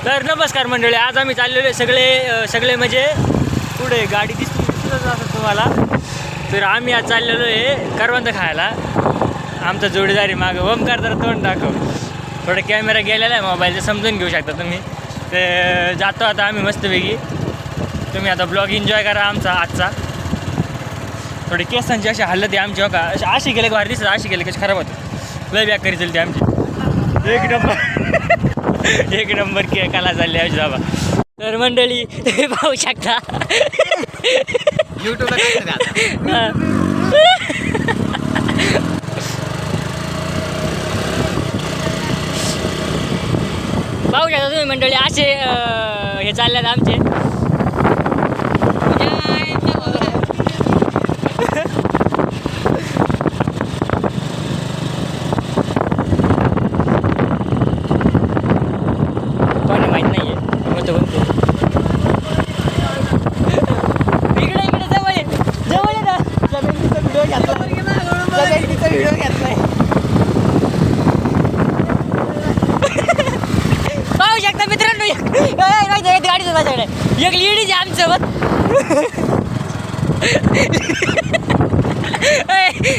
तर नमस्कार मंडळी, आज आम्ही चाललेलो सगळे म्हणजे पुढे गाडी दिसतच असं तुम्हाला. तर आम्ही आज चाललेलो आहे करवंद खायला. आमचा जोडीदारी मागं ओमकार जरा तोंड दाखव. थोडा कॅमेरा गेलेला आहे मोबाईलचा, समजून घेऊ शकता तुम्ही. ते जातो आता आम्ही मस्तपैकी. तुम्ही आता ब्लॉग एन्जॉय करा आमचा आजचा. थोडे केसांची अशी हालत आहे आमची. हो का, अशी गेले का भारी दिसत, अशी गेले कशी खराब होतं. लय बॅक करी चलते आमची. एक नंबर के काला चालले आमची बाबा. तर मंडळी पाहू शकता पाहू शकता तुम्ही मंडळी, असे हे चालल्यात आमचे. कोणी माहीत नाही आहे होतं इकडे इकडे जवळ जवळ ना जमेंटीचा व्हिडिओ घेतलाय. पाहू शकता मित्रांनो, गाडीचं माझ्याकडे एक लेडीज आहे आमच्यासोबत.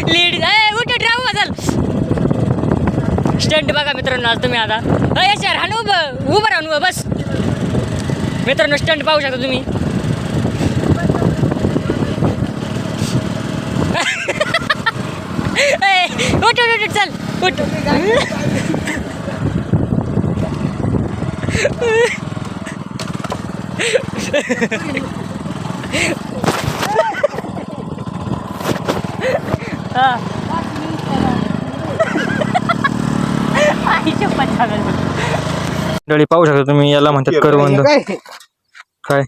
लेडीज उठ राहू चाल. स्टंट बघा मित्रांनो आज तुम्ही. आता सर हा उभं राहून बस मित्रांनो, स्टंट पाहू शकता तुम्ही. उठ उठ उठ चल उठ. डळी पाहू शकता तुम्ही, याला म्हणतात करवंद. काय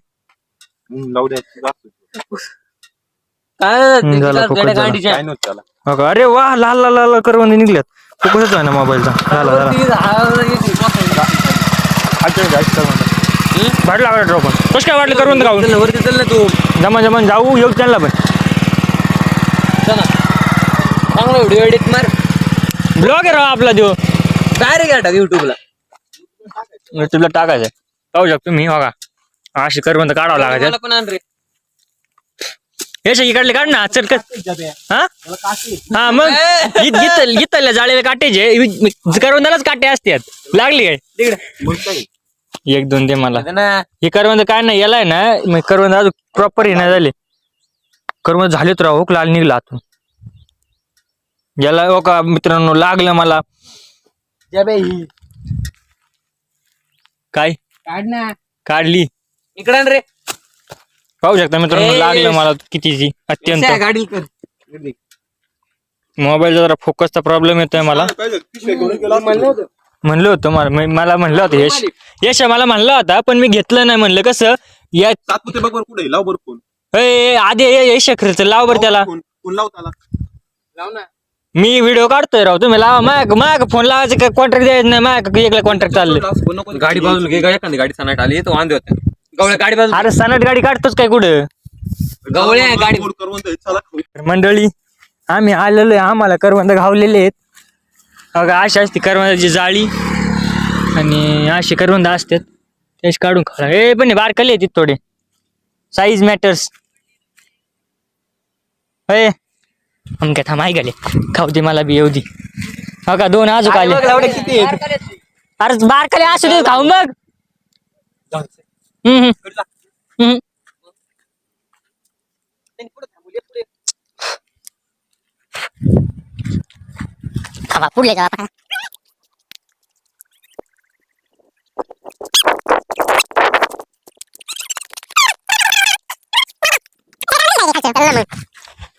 अरे वा, लाल लाल लाल करवंद निघल्यात. तू कसं आहे ना मोबाईलचा भाड लागला ड्रॉप. कसं काय वाटलं करवंद खाऊन? वरती चल ना तू, जमा जमा जाऊ येऊ त्यांना पण. चांगला व्हिडिओ एडिट मार. ब्लॉग आहे राव आपला देऊ डायरेक्ट युट्यूबला टाकायचं. पाहू शकतो तुम्ही. हो का, अशी करवंद काढावं लागायचं. हे इकडले काढ ना चल. हा मग गीतल्या जाळीला काटेचे करवंदालाच काटे असतात. लागली काय एक दोन दे मला. हे करवंद काय नाही, याला आहे ना मग करवंद अजून प्रॉपर हे नाही झाले. करवंद झालेत राहू, लाल निघला आतून. याला हो का मित्रांनो लागलं मला. काय काढली इकडं रे. पाहू शकता मित्रांनो, लागलं मला कितीची अत्यंत. मोबाईलचा जरा फोकसचा प्रॉब्लेम येतोय मला. म्हणलं होतं मला म्हणलं होतं यश मला म्हणलं होता, पण मी घेतलं नाही. म्हणलं कसं या आधी यश खर्च लाव बरं त्याला. मी व्हिडिओ काढतोय राव, तुम्ही लावा. माग फोन लावायचं काय कॉन्ट्रॅक्ट द्यायचं नाही. माझ्याकडे एकला कॉन्ट्रॅक्ट चाललं. गाडी बाजूला एखादी गाडी सनाट आली तो वांदे होते. गवळ्या गाडी बाजू. अरे सनाट गाडी काढतोच काय कुठं? गवळ्या गाडी मंडळी आम्ही आलेलो आहे. आम्हाला करवंद घावलेले आहेत. अगं अशी असते करवंदाची जाळी आणि अशी करवंद असतात. तेच काढून खा. हे पण बारकले आहेत थोडे. Size matters. हे काय थांब ऐकले खाऊ दे मला बी येऊ दे. हो का, दोन अजून आले. किती अरे बारकाले असू दे खाऊ मग. थांबा पुढले जा.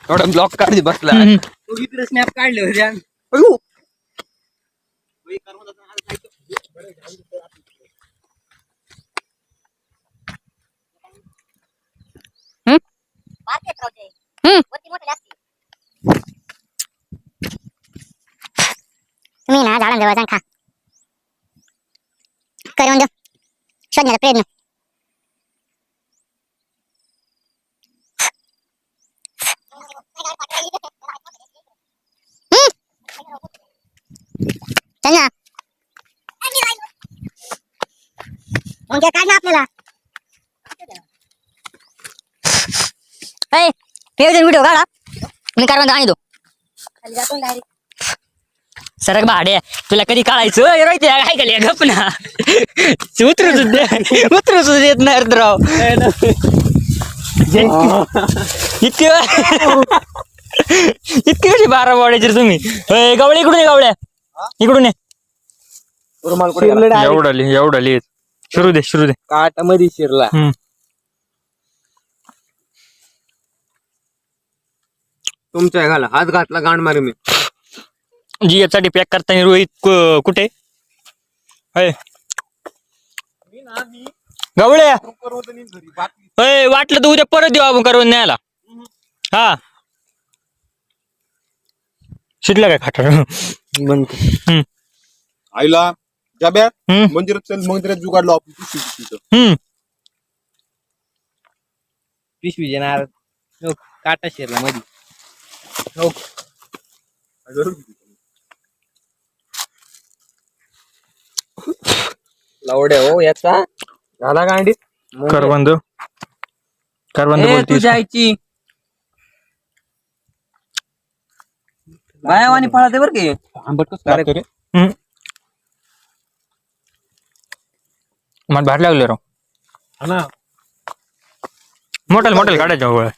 एवढा ब्लॉक काढली बसला. इकडे स्नॅप काढले होते. तुम्ही ना झाडांजवळ जाऊन खा. करवंद शोधण्याचा प्रयत्न. चल ना. मग काय काढलं आपल्याला व्हिडिओ काढा मी कारवांदा आणि दो खाली जातो डायरेक्ट सरक भाडे तुला कधी काढायचं राहते काय केलं गप ना उतरू सुद्धा देत नाही राव इतके इतके कशी 12 वाढायचे तुम्ही गवळे इकडून ये गवळ्या इकडून ये एवढा लिहित सुरू दे काटा मध्ये शिरला तुमच्या घाला हात घातला गांड मारी मी GF साठी पॅक करताना रोहित कुठे गवळ्या वाटलं तर उद्या परत देऊ आपण करून न्यायला हा शिटला काय खाटर आईला जाब्या मंदिरात जुगाडलो आपण पिशवी देणार काटा शिरला मध्ये लावड्या हो याचा झाला गांडीत करवंद बोलतीस जायची बायावानी पळाते बर की आंबट रे मला भार लागले राव हा ना मोठल काढायचं गोळ्या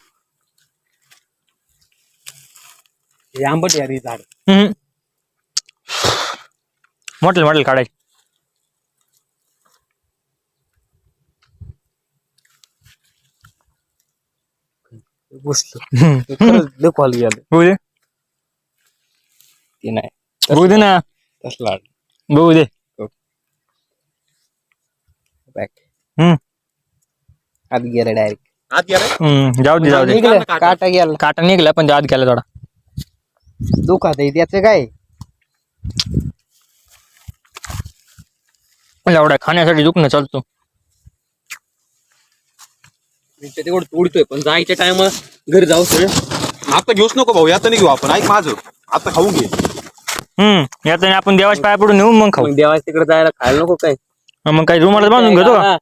हे आंबट यार झाड मोठल काढायचं कॉल गेला बघू दे ते नाही बघू दे ना तसला बघू दे बॅक हम्म आत गेला डायरेक्ट आत गेला जाऊ दे निघलं काटा गेला काटा निघला पण तो आत गेला थोडा दुखात आहे त्याचं काय एवढा खाण्यासाठी दुखणं चालतो तेवढं तोडतोय पण जायच्या टायमाला घरी जाऊ सगळं आता घेऊच नको भाऊ आता नाही घेऊ आपण ऐक माझं आता खाऊन घे यात आपण देवाच्या पाया पडून नेऊ मग खाऊ देवाच्या तिकडे जायला खायला नको काय मग काही रुमाला बांधून घेतो का